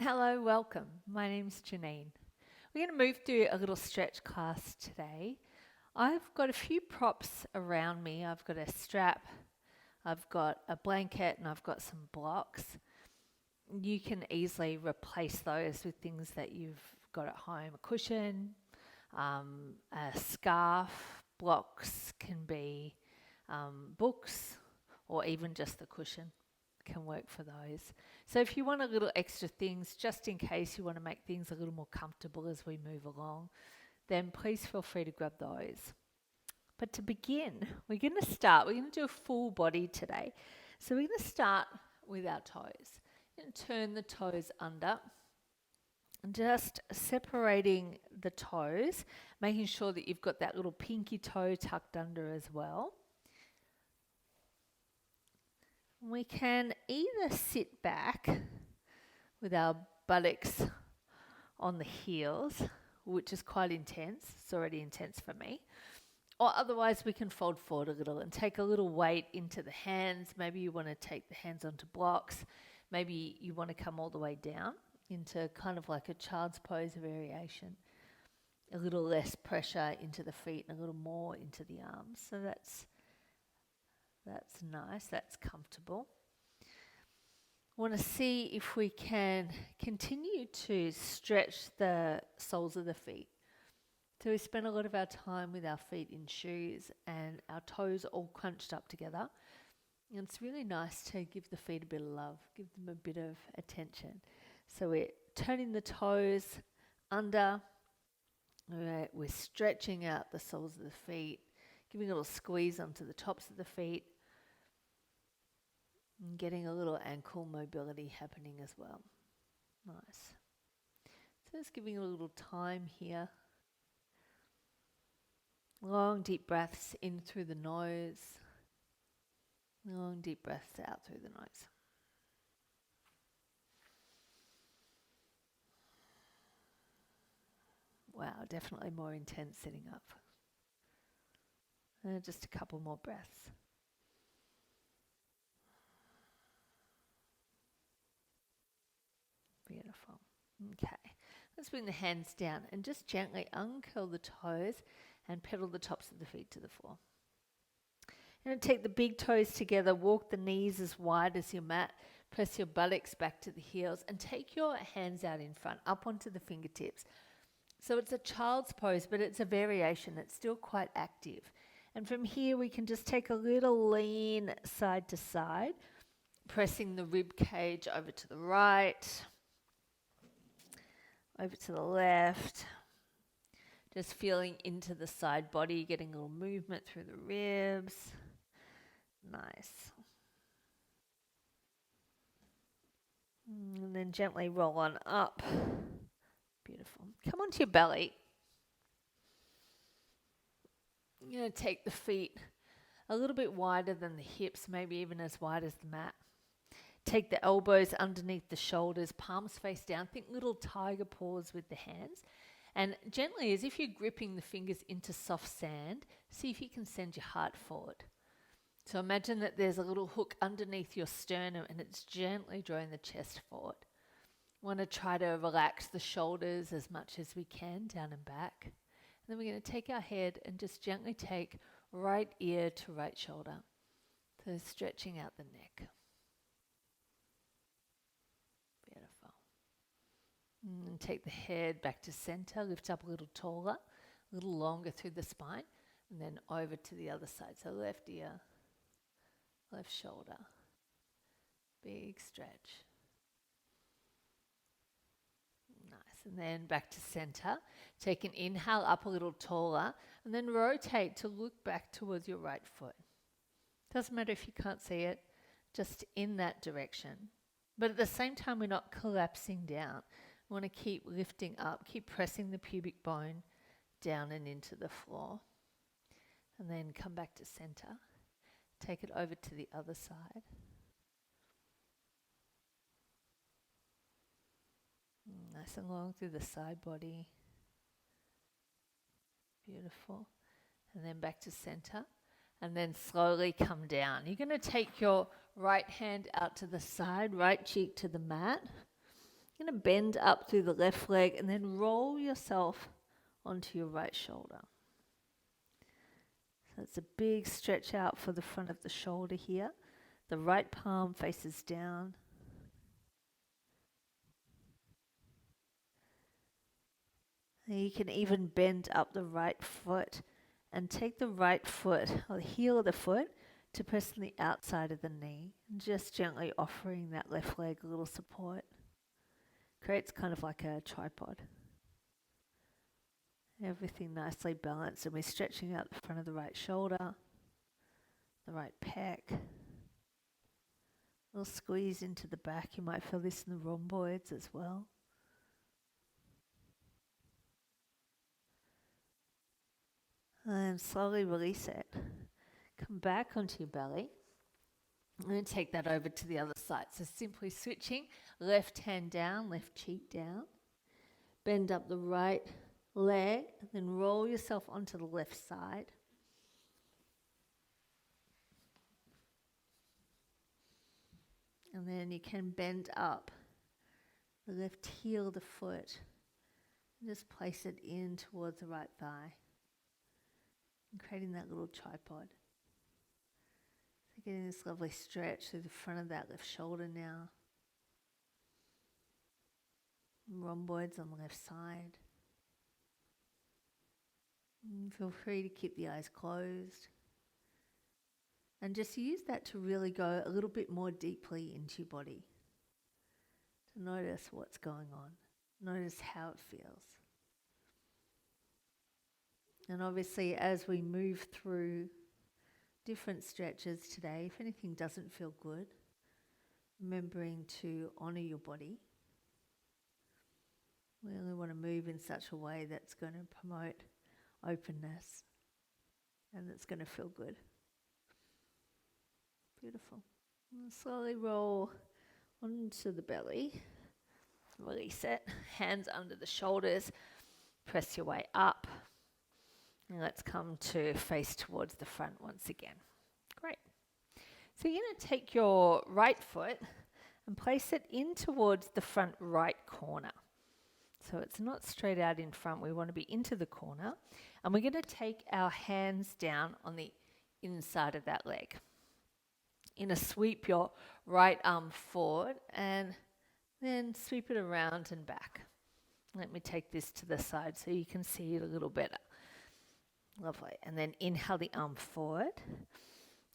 Hello, welcome. My name's Janine. We're going to move through a little stretch class today. I've got a few props around me. I've got a strap, I've got a blanket, and I've got some blocks. You can easily replace those with things that you've got at home. A cushion, a scarf, blocks can be books, or even just the cushion can work for those. So if you want a little extra things, just in case you want to make things a little more comfortable as we move along, then please feel free to grab those. But to begin, we're going to do a full body today. So we're going to start with our toes and turn the toes under, and just separating the toes, making sure that you've got that little pinky toe tucked under as well. We can either sit back with our buttocks on the heels, which is quite intense. It's already intense for me. Or otherwise we can fold forward a little and take a little weight into the hands. Maybe you want to take the hands onto blocks. Maybe you want to come all the way down into kind of like a child's pose variation. A little less pressure into the feet and a little more into the arms. So that's nice, that's comfortable. I want to see if we can continue to stretch the soles of the feet. So we spend a lot of our time with our feet in shoes and our toes all crunched up together. And it's really nice to give the feet a bit of love, give them a bit of attention. So we're turning the toes under, we're stretching out the soles of the feet, giving a little squeeze onto the tops of the feet, and getting a little ankle mobility happening as well. Nice. So just giving a little time here. Long deep breaths in through the nose. Long deep breaths out through the nose. Wow, definitely more intense sitting up. Just a couple more breaths. Beautiful. Okay, let's bring the hands down and just gently uncurl the toes and pedal the tops of the feet to the floor. And take the big toes together, walk the knees as wide as your mat, press your buttocks back to the heels, and take your hands out in front, up onto the fingertips. So it's a child's pose, but it's a variation. It's still quite active. And from here, we can just take a little lean side to side, pressing the rib cage over to the right, over to the left. Just feeling into the side body, getting a little movement through the ribs. Nice. And then gently roll on up. Beautiful. Come onto your belly. You're going to take the feet a little bit wider than the hips, maybe even as wide as the mat. Take the elbows underneath the shoulders, palms face down. Think little tiger paws with the hands. And gently, as if you're gripping the fingers into soft sand, see if you can send your heart forward. So imagine that there's a little hook underneath your sternum and it's gently drawing the chest forward. Want to try to relax the shoulders as much as we can, down and back. And then we're going to take our head and just gently take right ear to right shoulder. So stretching out the neck. Beautiful. And take the head back to center, lift up a little taller, a little longer through the spine, and then over to the other side. So left ear, left shoulder. Big stretch. Nice. And then back to center. Take an inhale up a little taller, and then rotate to look back towards your right foot. Doesn't matter if you can't see it, just in that direction. But at the same time, we're not collapsing down. We want to keep lifting up, keep pressing the pubic bone down and into the floor. And then come back to center. Take it over to the other side. Nice and long through the side body. Beautiful. And then back to center. And then slowly come down. You're going to take your right hand out to the side, right cheek to the mat. You're going to bend up through the left leg and then roll yourself onto your right shoulder. So it's a big stretch out for the front of the shoulder here. The right palm faces down. And you can even bend up the right foot and take the right foot or the heel of the foot to press on the outside of the knee, and just gently offering that left leg a little support. Creates kind of like a tripod. Everything nicely balanced, and we're stretching out the front of the right shoulder, the right pec. A little squeeze into the back. You might feel this in the rhomboids as well. And slowly release it. Come back onto your belly. I'm going to take that over to the other side. So simply switching, left hand down, left cheek down. Bend up the right leg and then roll yourself onto the left side. And then you can bend up the left heel of the foot and just place it in towards the right thigh. And creating that little tripod. So getting this lovely stretch through the front of that left shoulder now. Rhomboids on the left side. And feel free to keep the eyes closed. And just use that to really go a little bit more deeply into your body. To notice what's going on. Notice how it feels. And obviously, as we move through different stretches today, if anything doesn't feel good, remembering to honour your body. We only want to move in such a way that's going to promote openness and that's going to feel good. Beautiful. And slowly roll onto the belly. Release it. Hands under the shoulders. Press your way up. And let's come to face towards the front once again. Great. So you're going to take your right foot and place it in towards the front right corner. So it's not straight out in front. We want to be into the corner. And we're going to take our hands down on the inside of that leg. You're going to sweep your right arm forward and then sweep it around and back. Let me take this to the side so you can see it a little better. Lovely. And then inhale the arm forward.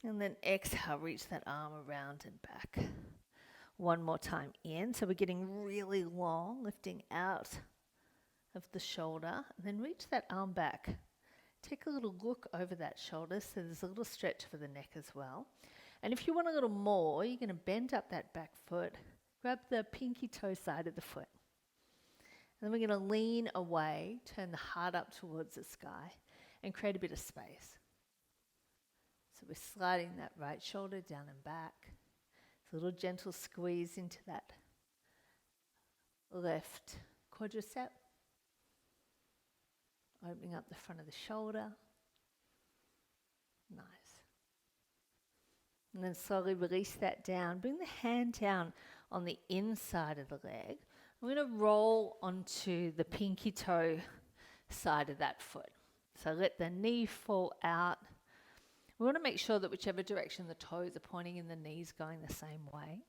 And then exhale, reach that arm around and back. One more time in. So we're getting really long, lifting out of the shoulder. And then reach that arm back. Take a little look over that shoulder. So there's a little stretch for the neck as well. And if you want a little more, you're going to bend up that back foot. Grab the pinky toe side of the foot. And then we're going to lean away, turn the heart up towards the sky. And create a bit of space. So we're sliding that right shoulder down and back. It's a little gentle squeeze into that left quadricep. Opening up the front of the shoulder. Nice. And then slowly release that down. Bring the hand down on the inside of the leg. I'm going to roll onto the pinky toe side of that foot. So let the knee fall out. We want to make sure that whichever direction the toes are pointing in, the knees going the same way.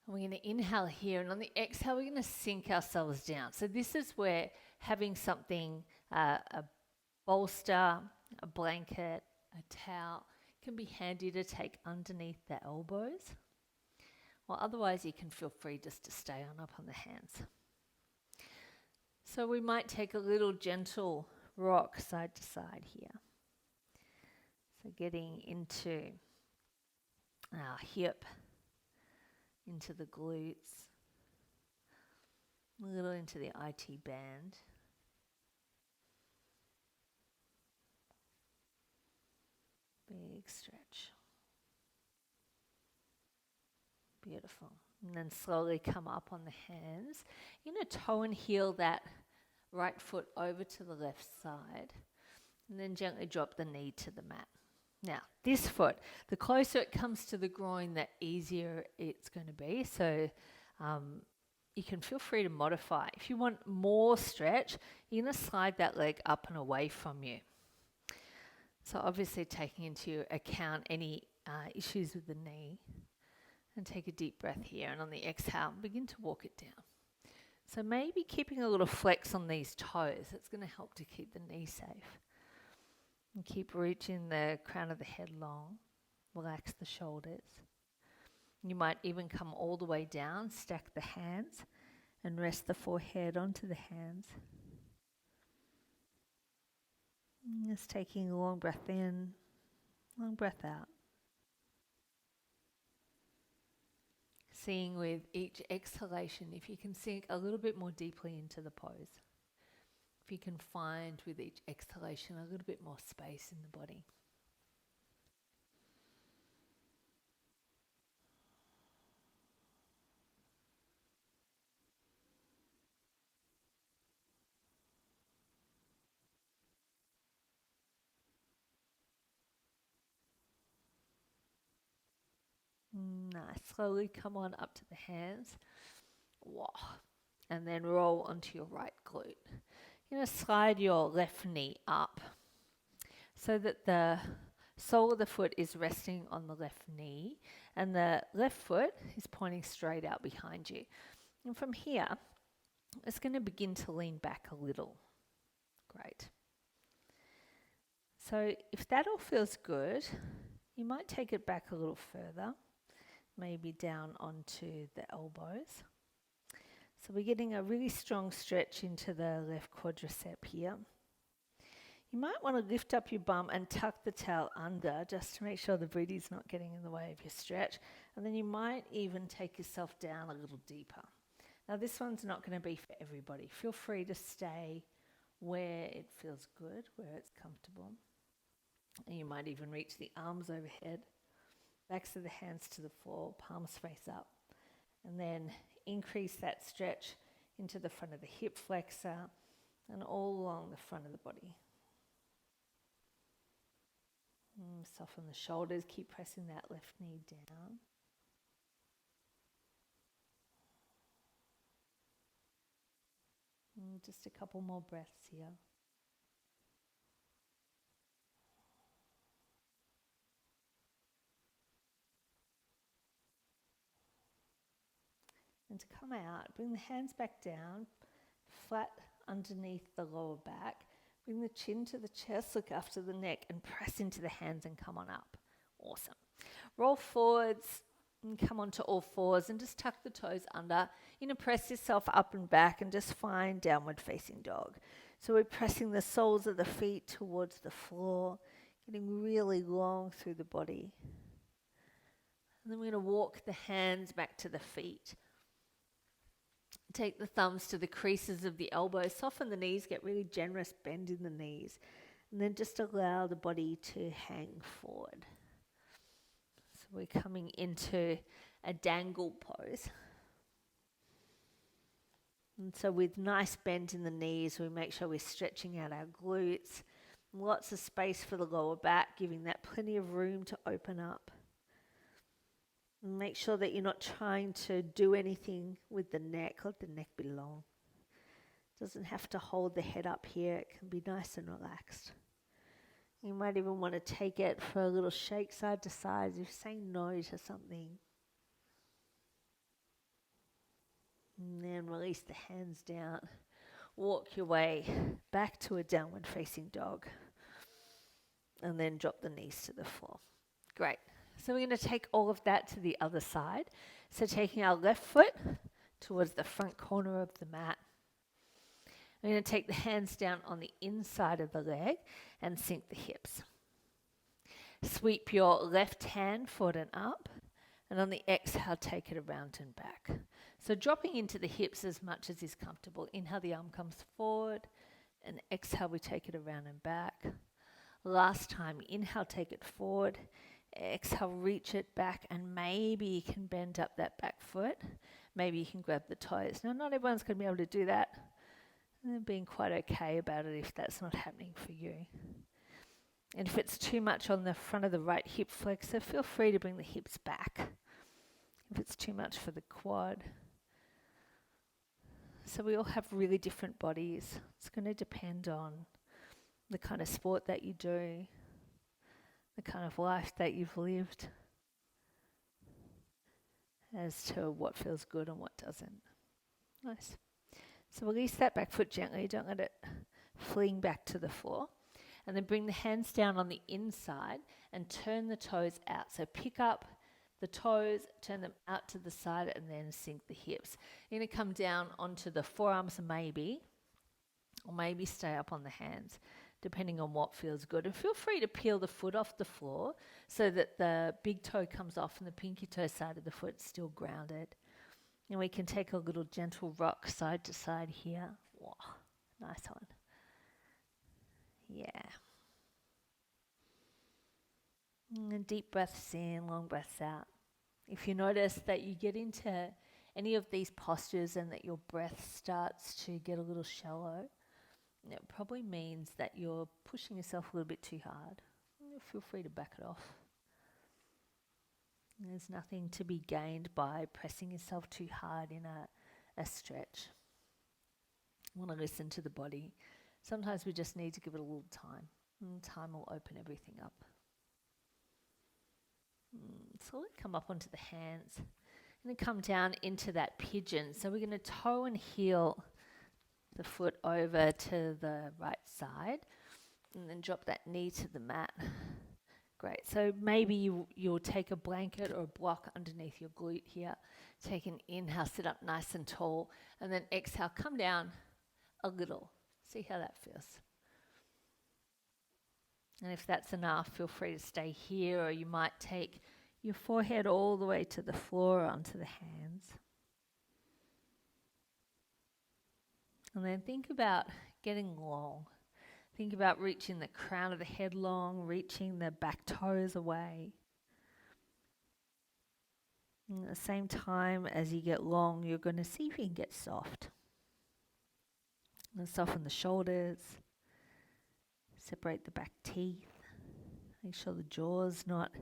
And we're going to inhale here, and on the exhale, we're going to sink ourselves down. So this is where having something, a bolster, a blanket, a towel, can be handy to take underneath the elbows. Or otherwise, you can feel free just to stay on up on the hands. So we might take a little gentle rock side to side here. So getting into our hip, into the glutes, a little into the IT band. Big stretch. Beautiful. And then slowly come up on the hands. You're going to toe and heel that right foot over to the left side, and then gently drop the knee to the mat. Now, this foot, the closer it comes to the groin, the easier it's going to be. So you can feel free to modify. If you want more stretch, you're going to slide that leg up and away from you. So obviously taking into account any issues with the knee. And take a deep breath here, and on the exhale, begin to walk it down. So maybe keeping a little flex on these toes, that's going to help to keep the knee safe. And keep reaching the crown of the head long. Relax the shoulders. You might even come all the way down, stack the hands, and rest the forehead onto the hands. And just taking a long breath in, long breath out. Seeing with each exhalation if you can sink a little bit more deeply into the pose. If you can find with each exhalation a little bit more space in the body. Nice. Slowly come on up to the hands. Wow. And then roll onto your right glute. You're going to slide your left knee up so that the sole of the foot is resting on the left knee and the left foot is pointing straight out behind you. And from here, it's going to begin to lean back a little. Great. So if that all feels good, you might take it back a little further, maybe down onto the elbows. So we're getting a really strong stretch into the left quadricep here. You might want to lift up your bum and tuck the tail under just to make sure the booty's not getting in the way of your stretch. And then you might even take yourself down a little deeper. Now this one's not going to be for everybody. Feel free to stay where it feels good, where it's comfortable. And you might even reach the arms overhead, backs of the hands to the floor, palms face up. And then increase that stretch into the front of the hip flexor and all along the front of the body. Soften the shoulders, keep pressing that left knee down. Just a couple more breaths here. And to come out, bring the hands back down, flat underneath the lower back. Bring the chin to the chest, look after the neck, and press into the hands and come on up. Awesome. Roll forwards and come onto all fours and just tuck the toes under. You know, press yourself up and back and just find downward facing dog. So we're pressing the soles of the feet towards the floor, getting really long through the body. And then we're going to walk the hands back to the feet. Take the thumbs to the creases of the elbows, soften the knees, get really generous bend in the knees, and then just allow the body to hang forward. So we're coming into a dangle pose. And so with nice bend in the knees, we make sure we're stretching out our glutes, lots of space for the lower back, giving that plenty of room to open up. Make sure that you're not trying to do anything with the neck. Let the neck be long. It doesn't have to hold the head up here. It can be nice and relaxed. You might even want to take it for a little shake side to side if you're saying no to something. And then release the hands down. Walk your way back to a downward facing dog. And then drop the knees to the floor. Great. So we're going to take all of that to the other side. So taking our left foot towards the front corner of the mat. We're going to take the hands down on the inside of the leg and sink the hips. Sweep your left hand forward and up. And on the exhale, take it around and back. So dropping into the hips as much as is comfortable. Inhale, the arm comes forward. And exhale, we take it around and back. Last time, inhale, take it forward. Exhale, reach it back, and maybe you can bend up that back foot. Maybe you can grab the toes. Now, not everyone's going to be able to do that. They're being quite okay about it if that's not happening for you. And if it's too much on the front of the right hip flexor, feel free to bring the hips back. If it's too much for the quad. So we all have really different bodies. It's going to depend on the kind of sport that you do, the kind of life that you've lived, as to what feels good and what doesn't. Nice. So release that back foot gently. Don't let it fling back to the floor. And then bring the hands down on the inside and turn the toes out. So pick up the toes, turn them out to the side, and then sink the hips. You're going to come down onto the forearms maybe, or maybe stay up on the hands, depending on what feels good. And feel free to peel the foot off the floor so that the big toe comes off and the pinky toe side of the foot is still grounded. And we can take a little gentle rock side to side here. Whoa, nice one. Yeah. And deep breaths in, long breaths out. If you notice that you get into any of these postures and that your breath starts to get a little shallow, it probably means that you're pushing yourself a little bit too hard. Feel free to back it off. There's nothing to be gained by pressing yourself too hard in a stretch. You want to listen to the body. Sometimes we just need to give it a little time, and time will open everything up. Slowly come up onto the hands and then come down into that pigeon. So we're going to toe and heel the foot over to the right side and then drop that knee to the mat. Great. So maybe you'll take a blanket or a block underneath your glute here. Take an inhale, sit up nice and tall, and then exhale, come down a little. See how that feels. And if that's enough, feel free to stay here, or you might take your forehead all the way to the floor onto the hands. And then think about getting long. Think about reaching the crown of the head long, reaching the back toes away. And at the same time as you get long, you're going to see if you can get soft. And soften the shoulders. Separate the back teeth. Make sure the jaw's not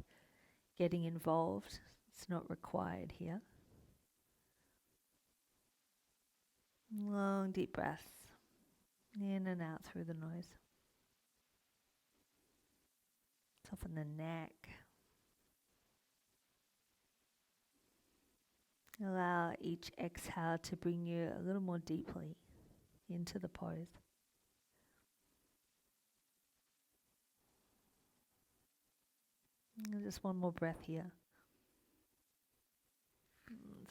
getting involved. It's not required here. Long, deep breaths. In and out through the nose. Soften the neck. Allow each exhale to bring you a little more deeply into the pose. And just one more breath here.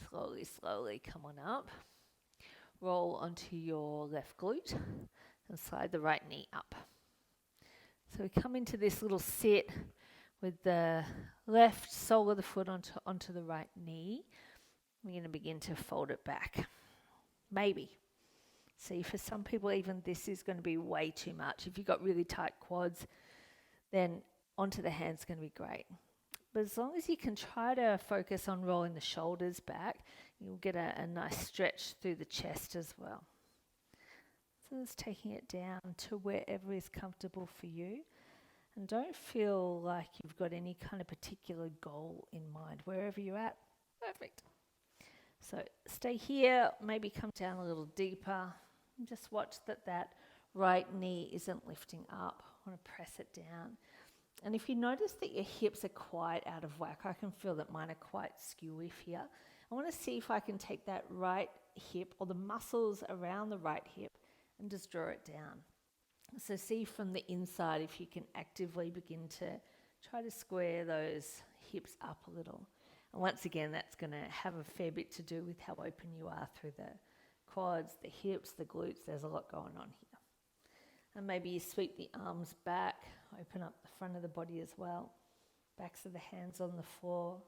Slowly, slowly come on up. Roll onto your left glute and slide the right knee up. So we come into this little sit with the left sole of the foot onto the right knee. We're going to begin to fold it back. Maybe. See, for some people even this is going to be way too much. If you've got really tight quads, then onto the hand's going to be great. But as long as you can try to focus on rolling the shoulders back, you'll get a nice stretch through the chest as well. So just taking it down to wherever is comfortable for you. And don't feel like you've got any kind of particular goal in mind. Wherever you're at, perfect. So stay here, maybe come down a little deeper. And just watch that right knee isn't lifting up. I want to press it down. And if you notice that your hips are quite out of whack, I can feel that mine are quite skewy here. I want to see if I can take that right hip or the muscles around the right hip and just draw it down. So see from the inside if you can actively begin to try to square those hips up a little. And once again, that's going to have a fair bit to do with how open you are through the quads, the hips, the glutes. There's a lot going on here. And maybe you sweep the arms back, open up the front of the body as well. Backs of the hands on the floor.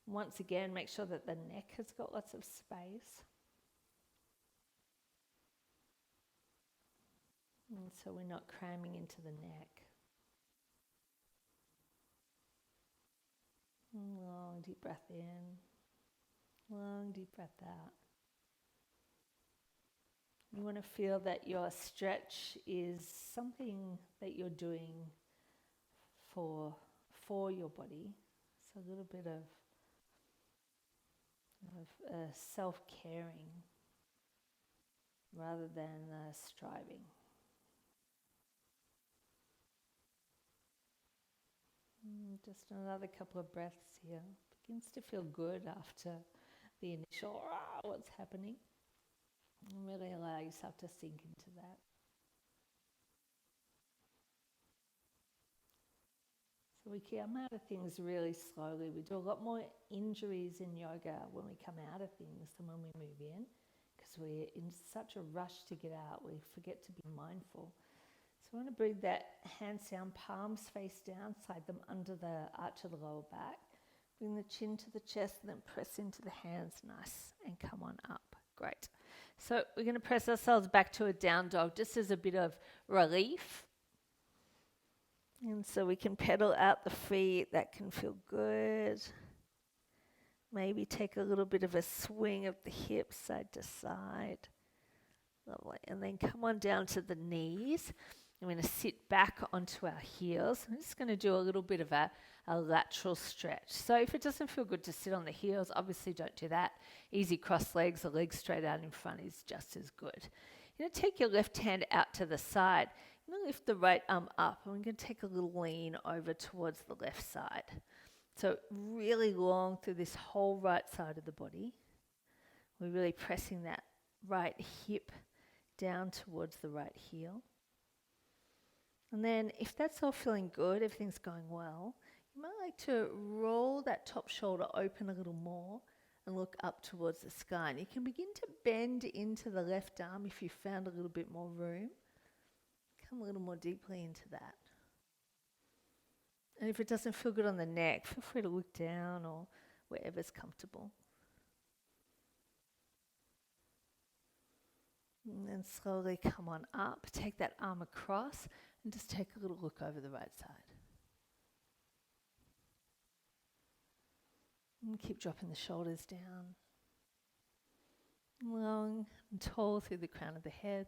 Once again, make sure that the neck has got lots of space. And so we're not cramming into the neck. Long deep breath in. Long deep breath out. You want to feel that your stretch is something that you're doing for your body. So a little bit of self-caring. rather than striving. Just another couple of breaths here. Begins to feel good after the initial, what's happening. And really allow yourself to sink into that. So we come out of things really slowly. We do a lot more injuries in yoga when we come out of things than when we move in, because we're in such a rush to get out, we forget to be mindful. So we want to bring that hands down, palms face down, slide them under the arch of the lower back. Bring the chin to the chest and then press into the hands, nice, and come on up. Great. So we're going to press ourselves back to a down dog just as a bit of relief. And so we can pedal out the feet, that can feel good. Maybe take a little bit of a swing of the hips side to side. Lovely. And then come on down to the knees. I'm going to sit back onto our heels. I'm just going to do a little bit of a lateral stretch. So if it doesn't feel good to sit on the heels, obviously don't do that. Easy cross legs, the legs straight out in front is just as good. You're going to take your left hand out to the side. You're going to lift the right arm up, and we're going to take a little lean over towards the left side. So really long through this whole right side of the body. We're really pressing that right hip down towards the right heel. And then if that's all feeling good, everything's going well, you might like to roll that top shoulder open a little more and look up towards the sky. And you can begin to bend into the left arm if you found a little bit more room. Come a little more deeply into that. And if it doesn't feel good on the neck, feel free to look down or wherever's comfortable. And then slowly come on up, take that arm across and just take a little look over the right side. And keep dropping the shoulders down. Long and tall through the crown of the head.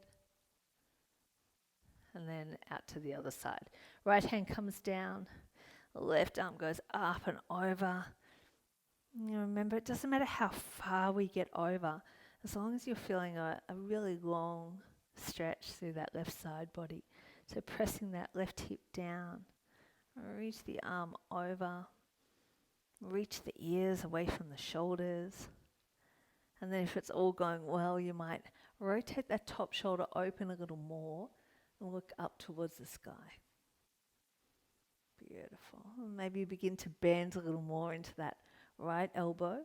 And then out to the other side. Right hand comes down, left arm goes up and over. You remember, it doesn't matter how far we get over, as long as you're feeling a really long stretch through that left side body. So pressing that left hip down, reach the arm over, reach the ears away from the shoulders. And then if it's all going well, you might rotate that top shoulder open a little more and look up towards the sky. Beautiful. And maybe you begin to bend a little more into that right elbow.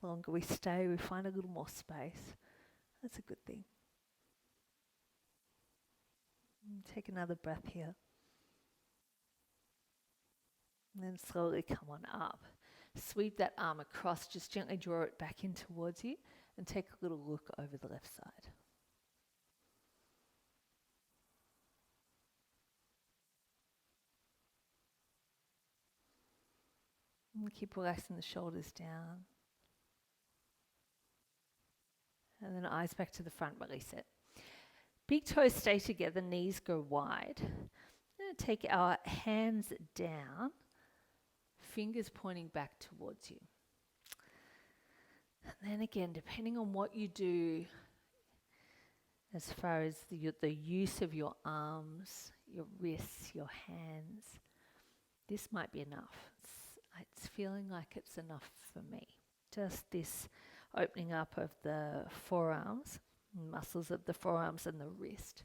The longer we stay, we find a little more space. That's a good thing. And take another breath here. And then slowly come on up. Sweep that arm across, just gently draw it back in towards you and take a little look over the left side. And keep relaxing the shoulders down. And then eyes back to the front, release it. Big toes stay together, knees go wide. We're going to take our hands down, fingers pointing back towards you. And then again, depending on what you do as far as the use of your arms, your wrists, your hands, this might be enough. It's feeling like it's enough for me. Just this opening up of the forearms, muscles of the forearms and the wrist.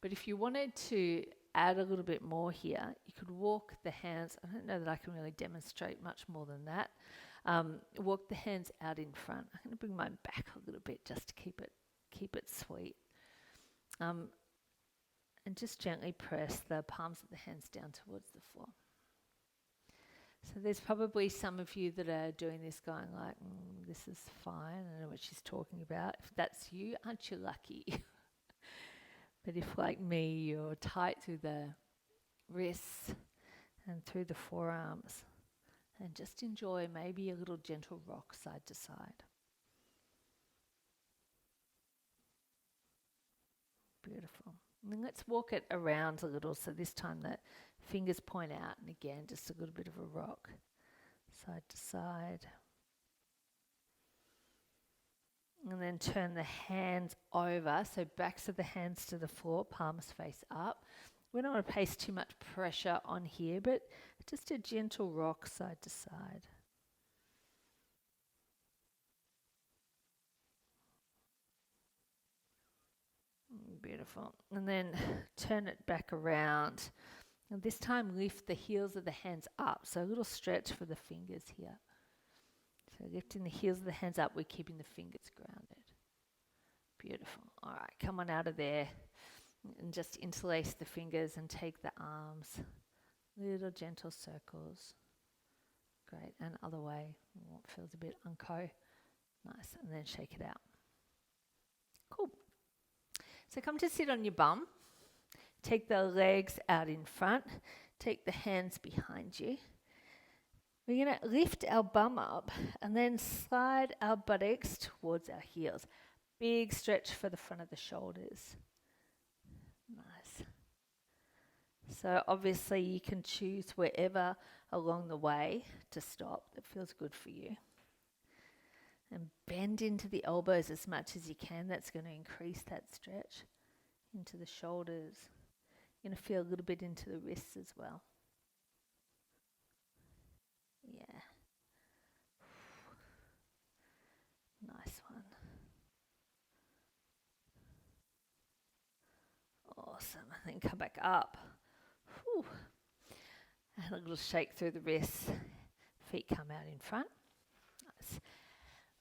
But if you wanted to add a little bit more here, you could walk the hands. I don't know that I can really demonstrate much more than that. Walk the hands out in front. I'm going to bring mine back a little bit just to keep it sweet. And just gently press the palms of the hands down towards the floor. So there's probably some of you that are doing this going like, this is fine, I don't know what she's talking about. If that's you, aren't you lucky? But if, like me, you're tight through the wrists and through the forearms, and just enjoy maybe a little gentle rock side to side. Beautiful. And then let's walk it around a little, so this time the fingers point out, and again, just a little bit of a rock, side to side. And then turn the hands over, so backs of the hands to the floor, palms face up. We don't want to place too much pressure on here, but just a gentle rock side to side. Beautiful. And then turn it back around. And this time lift the heels of the hands up. So a little stretch for the fingers here. So lifting the heels of the hands up, we're keeping the fingers grounded. Beautiful. All right, come on out of there and just interlace the fingers and take the arms. Little gentle circles. Great. And other way. Oh, it feels a bit unco. Nice. And then shake it out. Cool. So come to sit on your bum. Take the legs out in front. Take the hands behind you. We're going to lift our bum up and then slide our buttocks towards our heels. Big stretch for the front of the shoulders. Nice. So obviously you can choose wherever along the way to stop that feels good for you. And bend into the elbows as much as you can. That's going to increase that stretch into the shoulders. You're going to feel a little bit into the wrists as well. Yeah. Nice one. Awesome. And then come back up. Whew. And a little shake through the wrists. Feet come out in front. Nice.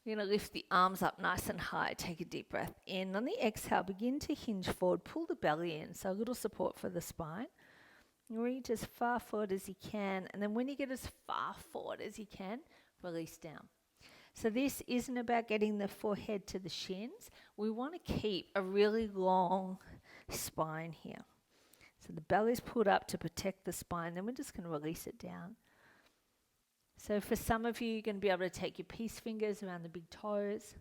We're going to lift the arms up nice and high. Take a deep breath in. On the exhale, begin to hinge forward. Pull the belly in. So a little support for the spine. Reach as far forward as you can. And then when you get as far forward as you can, release down. So this isn't about getting the forehead to the shins. We want to keep a really long spine here. So the belly's pulled up to protect the spine. Then we're just going to release it down. So for some of you, you're going to be able to take your peace fingers around the big toes.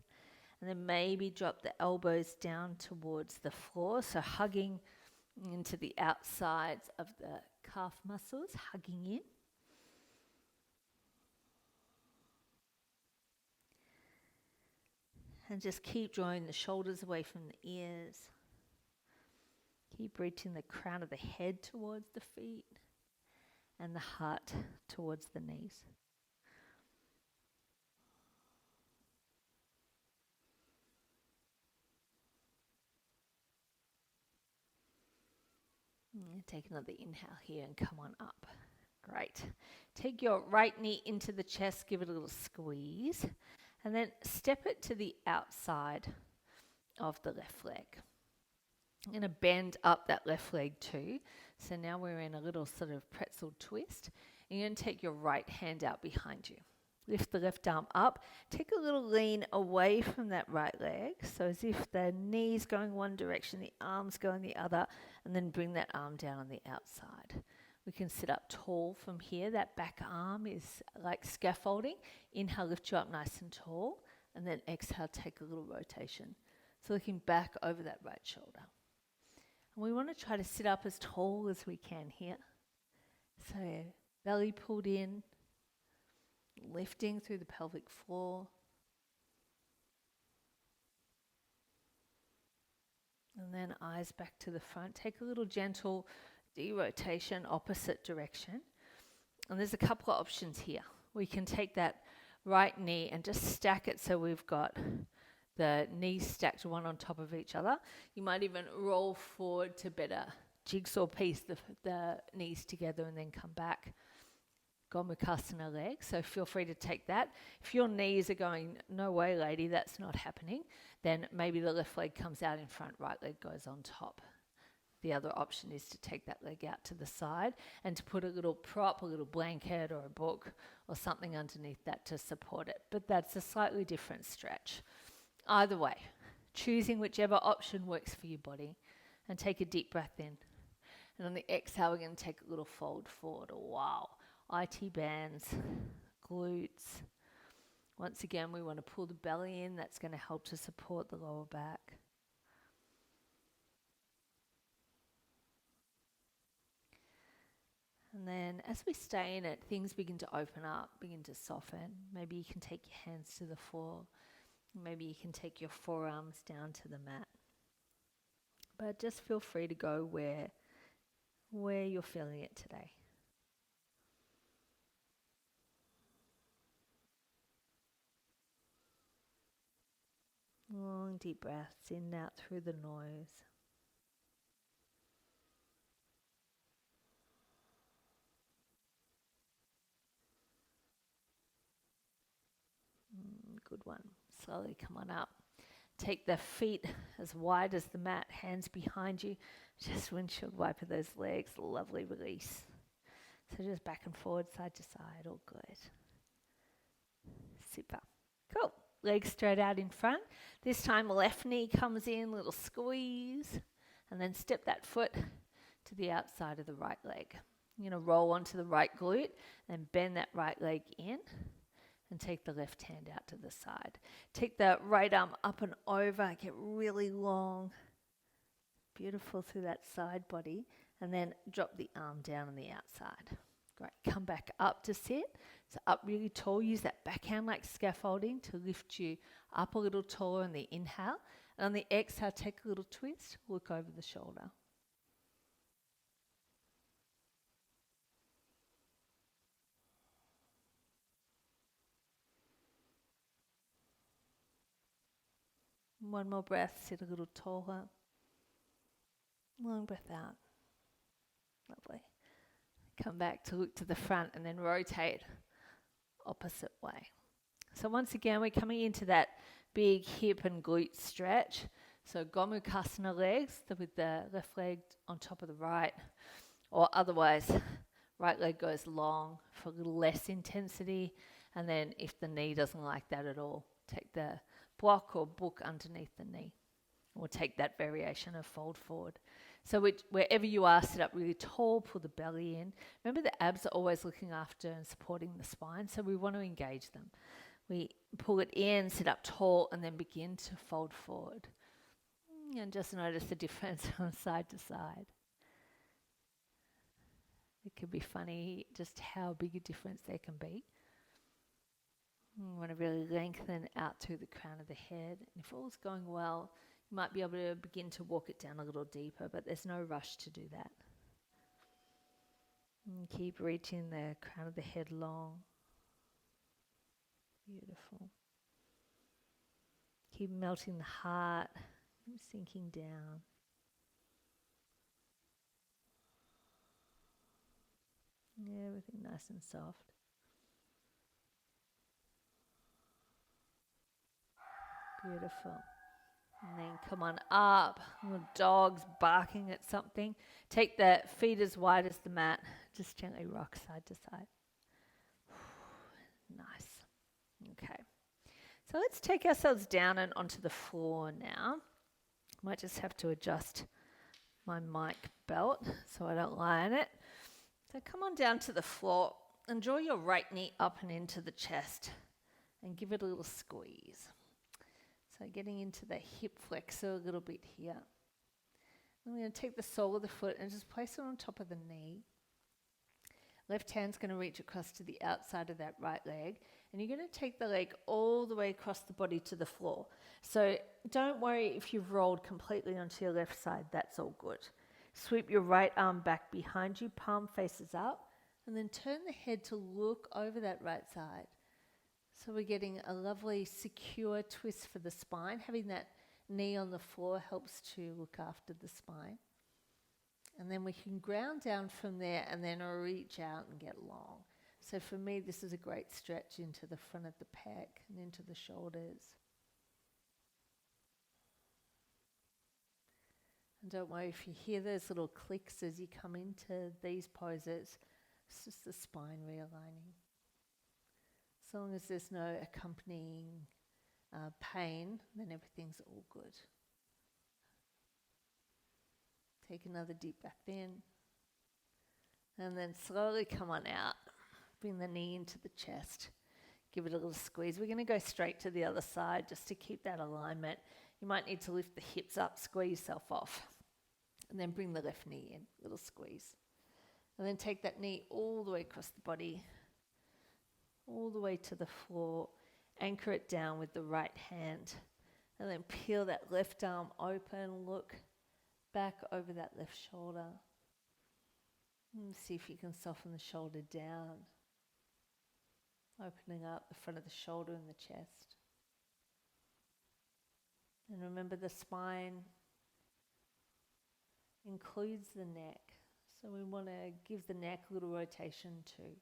And then maybe drop the elbows down towards the floor. So hugging into the outsides of the calf muscles, hugging in. And just keep drawing the shoulders away from the ears. Keep reaching the crown of the head towards the feet and the heart towards the knees. Take another inhale here and come on up. Great. Take your right knee into the chest, give it a little squeeze, and then step it to the outside of the left leg. I'm going to bend up that left leg too. So now we're in a little sort of pretzel twist. And you're going to take your right hand out behind you. Lift the left arm up. Take a little lean away from that right leg. So as if the knee's going one direction, the arm's going the other, and then bring that arm down on the outside. We can sit up tall from here. That back arm is like scaffolding. Inhale, lift you up nice and tall, and then exhale, take a little rotation. So looking back over that right shoulder. And we want to try to sit up as tall as we can here. So belly pulled in, lifting through the pelvic floor. And then eyes back to the front. Take a little gentle derotation, opposite direction. And there's a couple of options here. We can take that right knee and just stack it so we've got the knees stacked one on top of each other. You might even roll forward to better jigsaw piece the knees together and then come back. Gomukhasana leg, so feel free to take that. If your knees are going, no way lady, that's not happening, then maybe the left leg comes out in front, right leg goes on top. The other option is to take that leg out to the side and to put a little prop, a little blanket or a book or something underneath that to support it. But that's a slightly different stretch. Either way, choosing whichever option works for your body, and take a deep breath in. And on the exhale, we're going to take a little fold forward. Wow. IT bands, glutes. Once again, we want to pull the belly in. That's going to help to support the lower back. And then as we stay in it, things begin to open up, begin to soften. Maybe you can take your hands to the floor Maybe you can take your forearms down to the mat. But just feel free to go where you're feeling it today. Long deep breaths in and out through the nose. Good one. Slowly come on up. Take the feet as wide as the mat, hands behind you. Just windshield wiper those legs. Lovely release. So just back and forward, side to side. All good. Super. Cool. Legs straight out in front. This time left knee comes in, little squeeze. And then step that foot to the outside of the right leg. You're going to roll onto the right glute and bend that right leg in. And take the left hand out to the side. Take the right arm up and over, get really long. Beautiful through that side body. And then drop the arm down on the outside. Great, come back up to sit. So up really tall, use that backhand like scaffolding to lift you up a little taller on the inhale. And on the exhale, take a little twist, look over the shoulder. One more breath, sit a little taller. Long breath out. Lovely. Come back to look to the front and then rotate opposite way. So once again, we're coming into that big hip and glute stretch. So Gomukhasana legs, with the left leg on top of the right, or otherwise, right leg goes long for a little less intensity. And then if the knee doesn't like that at all, take the block or book underneath the knee. Or take that variation of fold forward. So wherever you are, sit up really tall, pull the belly in. Remember, the abs are always looking after and supporting the spine, so we want to engage them. We pull it in, sit up tall, and then begin to fold forward. And just notice the difference from side to side. It can be funny just how big a difference there can be. You want to really lengthen out through the crown of the head. And if all's going well, you might be able to begin to walk it down a little deeper, but there's no rush to do that. And keep reaching the crown of the head long. Beautiful. Keep melting the heart, sinking down. Yeah, everything nice and soft. Beautiful. And then come on up. Little dog's barking at something. Take the feet as wide as the mat. Just gently rock side to side. Nice. Okay. So let's take ourselves down and onto the floor now. Might just have to adjust my mic belt so I don't lie on it. So come on down to the floor and draw your right knee up and into the chest and give it a little squeeze. So getting into the hip flexor a little bit here. I'm going to take the sole of the foot and just place it on top of the knee. Left hand's going to reach across to the outside of that right leg. And you're going to take the leg all the way across the body to the floor. So don't worry if you've rolled completely onto your left side. That's all good. Sweep your right arm back behind you, palm faces up. And then turn the head to look over that right side. So we're getting a lovely secure twist for the spine. Having that knee on the floor helps to look after the spine. And then we can ground down from there and then reach out and get long. So for me, this is a great stretch into the front of the pec and into the shoulders. And don't worry if you hear those little clicks as you come into these poses. It's just the spine realigning. As long as there's no accompanying pain, then everything's all good. Take another deep breath in. And then slowly come on out. Bring the knee into the chest. Give it a little squeeze. We're going to go straight to the other side just to keep that alignment. You might need to lift the hips up, squeeze yourself off. And then bring the left knee in, little squeeze. And then take that knee all the way across the body, all the way to the floor. Anchor it down with the right hand. And then peel that left arm open, look back over that left shoulder. And see if you can soften the shoulder down, opening up the front of the shoulder and the chest. And remember, the spine includes the neck, so we want to give the neck a little rotation too.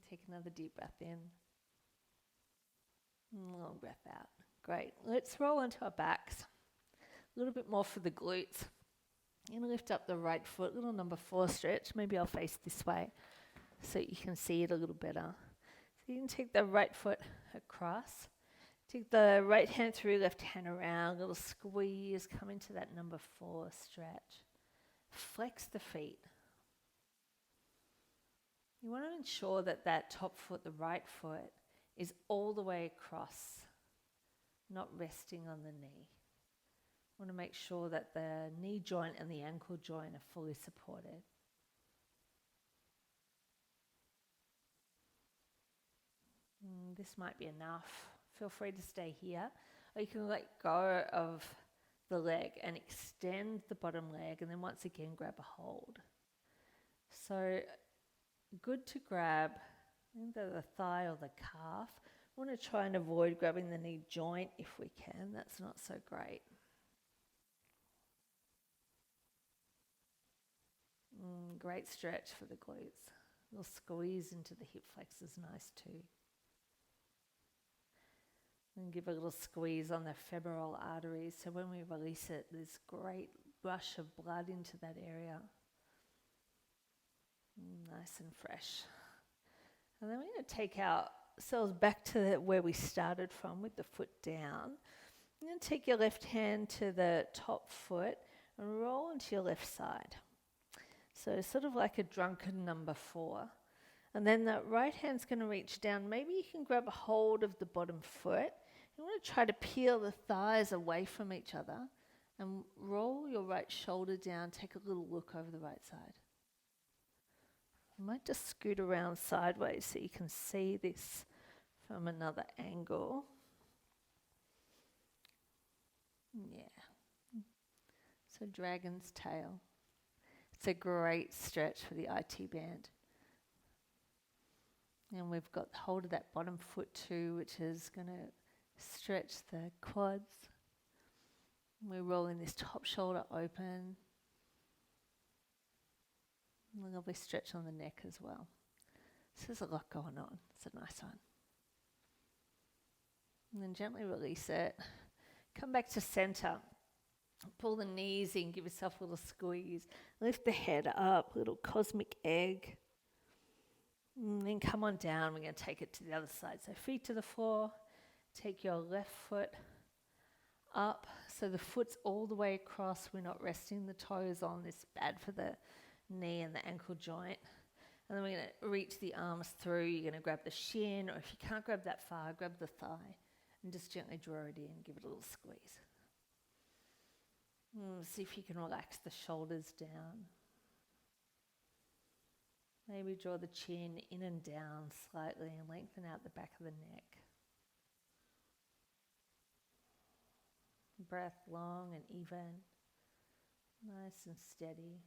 Take another deep breath in. Long breath out. Great. Let's roll onto our backs. A little bit more for the glutes. I'm going to lift up the right foot, little number 4 stretch. Maybe I'll face this way so you can see it a little better. So you can take the right foot across. Take the right hand through, left hand around, little squeeze, come into that number 4 stretch. Flex the feet. You want to ensure that that top foot, the right foot, is all the way across, not resting on the knee. You want to make sure that the knee joint and the ankle joint are fully supported. This might be enough. Feel free to stay here. Or you can let go of the leg and extend the bottom leg, and then once again grab a hold. So good to grab either the thigh or the calf. We want to try and avoid grabbing the knee joint if we can. That's not so great. Great stretch for the glutes. A little squeeze into the hip flexors, nice too. And give a little squeeze on the femoral arteries, so when we release it, there's great rush of blood into that area. Nice and fresh. And then we're going to take ourselves back to where we started from with the foot down. You're going to take your left hand to the top foot and roll into your left side. So sort of like a drunken number 4. And then the right hand's going to reach down. Maybe you can grab a hold of the bottom foot. You want to try to peel the thighs away from each other and roll your right shoulder down. Take a little look over the right side. I might just scoot around sideways so you can see this from another angle. Yeah. So dragon's tail. It's a great stretch for the IT band. And we've got hold of that bottom foot too, which is going to stretch the quads. We're rolling this top shoulder open. A lovely stretch on the neck as well. So there's a lot going on. It's a nice one. And then gently release it. Come back to center. Pull the knees in, give yourself a little squeeze. Lift the head up, little cosmic egg. And then come on down. We're going to take it to the other side. So feet to the floor. Take your left foot up. So the foot's all the way across. We're not resting the toes on. This is bad for the knee and the ankle joint. And then we're going to reach the arms through. You're going to grab the shin, or if you can't grab that far, grab the thigh and just gently draw it in. Give it a little squeeze. See if you can relax the shoulders down. Maybe draw the chin in and down slightly and lengthen out the back of the neck. Breath long and even, nice and steady.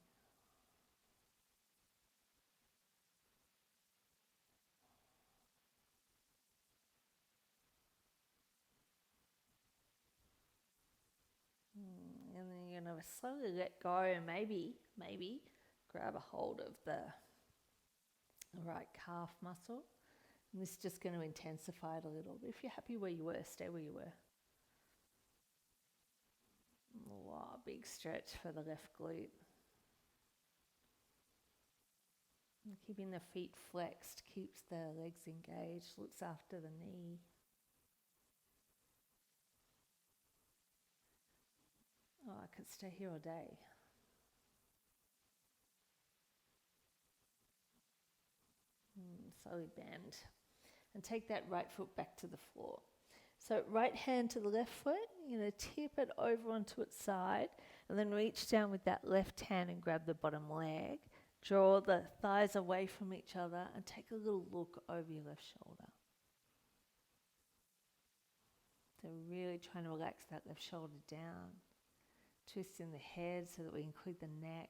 And then you're going to slowly let go and maybe grab a hold of the right calf muscle. And this is just going to intensify it a little. But if you're happy where you were, stay where you were. Wow, big stretch for the left glute. And keeping the feet flexed keeps the legs engaged, looks after the knee. Oh, I could stay here all day. Slowly bend. And take that right foot back to the floor. So right hand to the left foot, you're going to tip it over onto its side And then reach down with that left hand and grab the bottom leg. Draw the thighs away from each other and take a little look over your left shoulder. So really trying to relax that left shoulder down. Twisting the head so that we include the neck.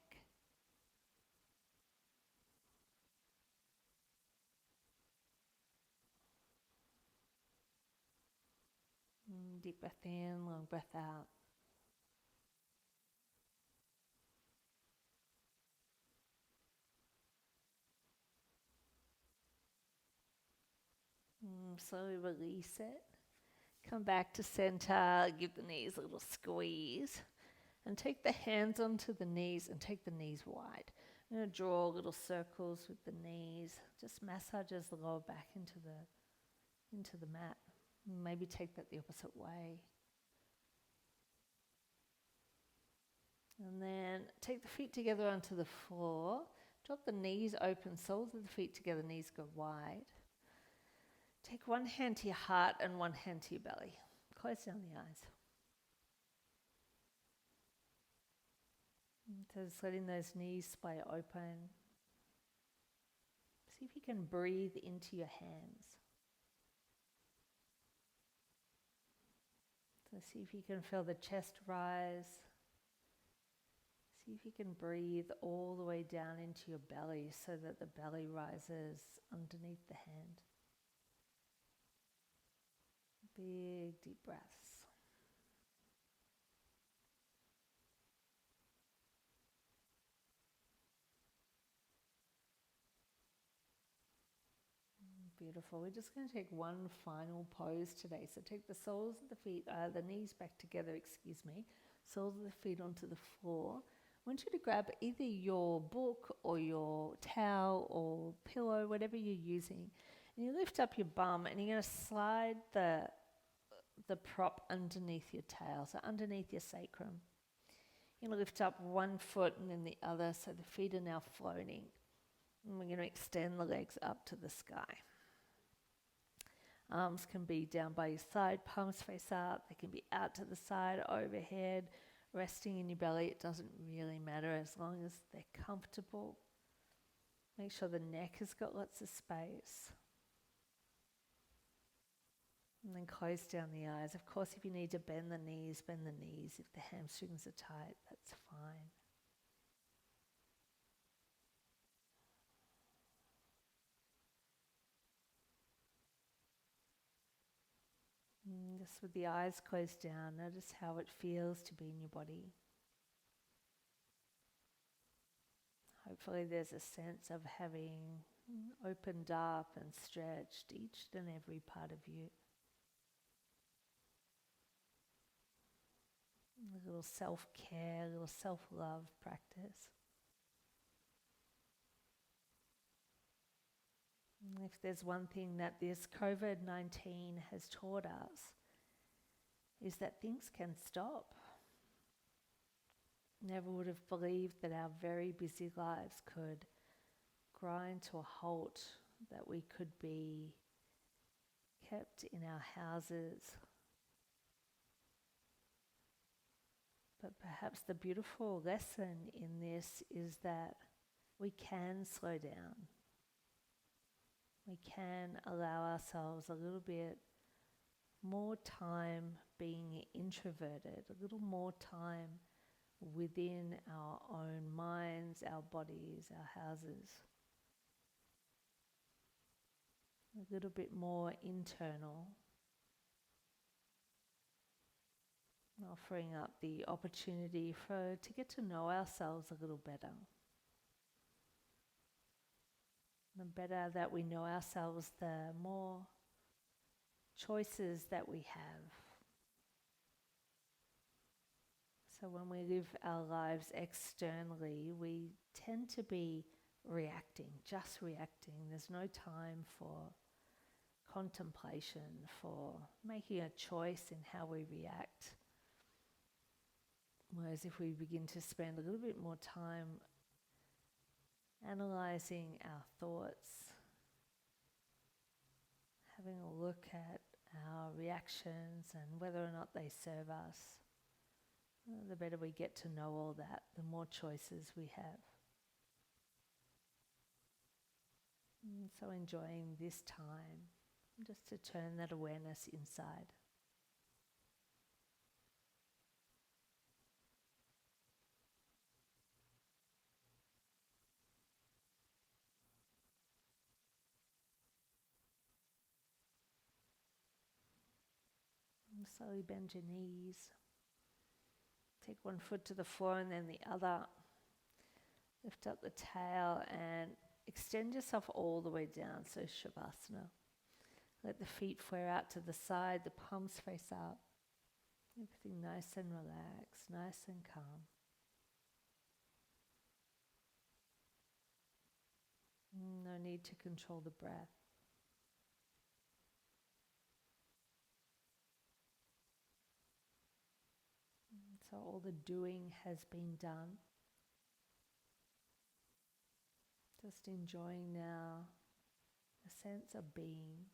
Deep breath in, long breath out. Slowly release it. Come back to center, give the knees a little squeeze. And take the hands onto the knees and take the knees wide. I'm going to draw little circles with the knees. Just massages the lower back into the mat. Maybe take that the opposite way. And then take the feet together onto the floor. Drop the knees open, soles of the feet together, knees go wide. Take one hand to your heart and one hand to your belly. Close down the eyes. So just letting those knees splay open. See if you can breathe into your hands. So see if you can feel the chest rise. See if you can breathe all the way down into your belly so that the belly rises underneath the hand. Big deep breaths. Beautiful. We're just going to take one final pose today. So take the soles of the feet, the knees back together, soles of the feet onto the floor. I want you to grab either your book or your towel or pillow, whatever you're using, and you lift up your bum and you're going to slide the prop underneath your tail, so underneath your sacrum. You're going to lift up one foot and then the other, so the feet are now floating. And we're going to extend the legs up to the sky. Arms can be down by your side, palms face up. They can be out to the side, overhead, resting in your belly. It doesn't really matter as long as they're comfortable. Make sure the neck has got lots of space. And then close down the eyes. Of course, if you need to bend the knees, bend the knees. If the hamstrings are tight, that's fine. Just with the eyes closed down, notice how it feels to be in your body. Hopefully there's a sense of having opened up and stretched each and every part of you. A little self-care, a little self-love practice. And if there's one thing that this COVID-19 has taught us, is that things can stop. Never would have believed that our very busy lives could grind to a halt, that we could be kept in our houses. But perhaps the beautiful lesson in this is that we can slow down. We can allow ourselves a little bit more time being introverted, a little more time within our own minds, our bodies, our houses. A little bit more internal. Offering up the opportunity to get to know ourselves a little better. The better that we know ourselves, the more choices that we have. So when we live our lives externally, we tend to be reacting, just reacting. There's no time for contemplation, for making a choice in how we react. Whereas if we begin to spend a little bit more time analysing our thoughts, having a look at our reactions and whether or not they serve us, The better we get to know all that, the more choices we have. So enjoying this time, just to turn that awareness inside. And slowly bend your knees. Take one foot to the floor and then the other. Lift up the tail and extend yourself all the way down, so Shavasana. Let the feet flare out to the side, the palms face up. Everything nice and relaxed, nice and calm. No need to control the breath. So all the doing has been done. Just enjoying now a sense of being.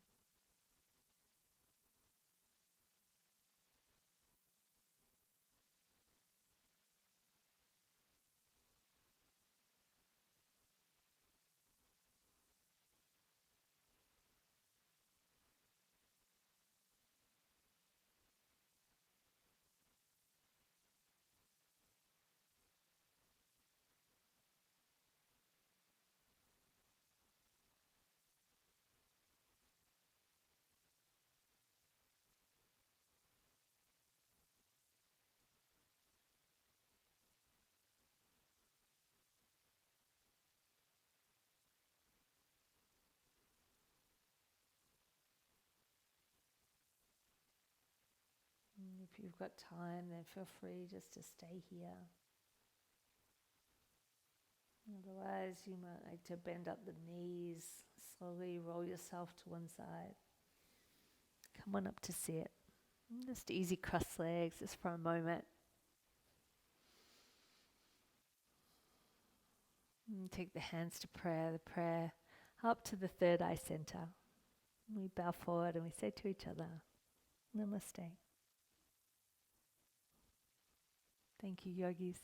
If you've got time, then feel free just to stay here. Otherwise, you might like to bend up the knees, slowly roll yourself to one side. Come on up to sit. Just easy cross legs, just for a moment. And take the hands to prayer, the prayer up to the third eye center. We bow forward and we say to each other, Namaste. Thank you, yogis.